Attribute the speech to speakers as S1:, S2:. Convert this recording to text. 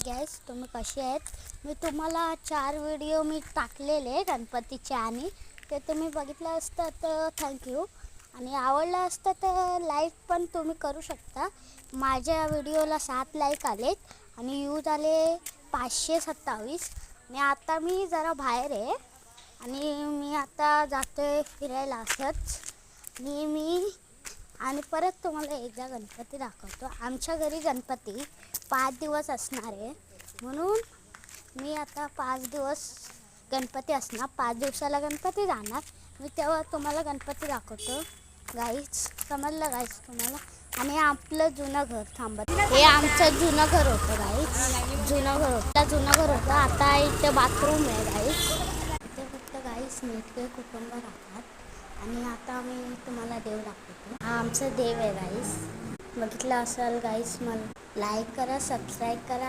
S1: गाईस, तुम्ही कसे आहेत? मी तुम्हाला 4 व्हिडिओ टाकलेले गणपतीचे आणि ते तुम्ही बघितलं असतं तर थँक्यू. आणि आवडलं असतं तर लाईक पण तुम्ही करू शकता. माझ्या व्हिडिओला 7 लाईक आलेत आणि व्ह्यूज आले 527. आणि आता मी जरा बाहेर आहे आणि मी आता जातोय फिरायला असंच. आणि परत तुम्हाला एकदा गणपती दाखवतो. आमच्या घरी गणपती 5 दिवस असणार आहे, म्हणून मी आता 5 दिवस गणपती असणार. 5 दिवसाला गणपती जाणार. मी तेव्हा तुम्हाला गणपती दाखवतो. गाईज समजलं गाईज तुम्हाला? आणि आपलं जुनं घर थांबत, हे आमचं जुनं घर होतं गाईज. जुनं घर होतं. आता इथं बाथरूम आहे गाईज. इथे फक्त गाईज नेटके कुटुंब राहतात. आणि आता मी तुम्हाला देव दाखवतो. हा आमचं देव आहे गाईज. बघितलं असेल गाईज, मला लाईक करा, सबस्क्राईब करा.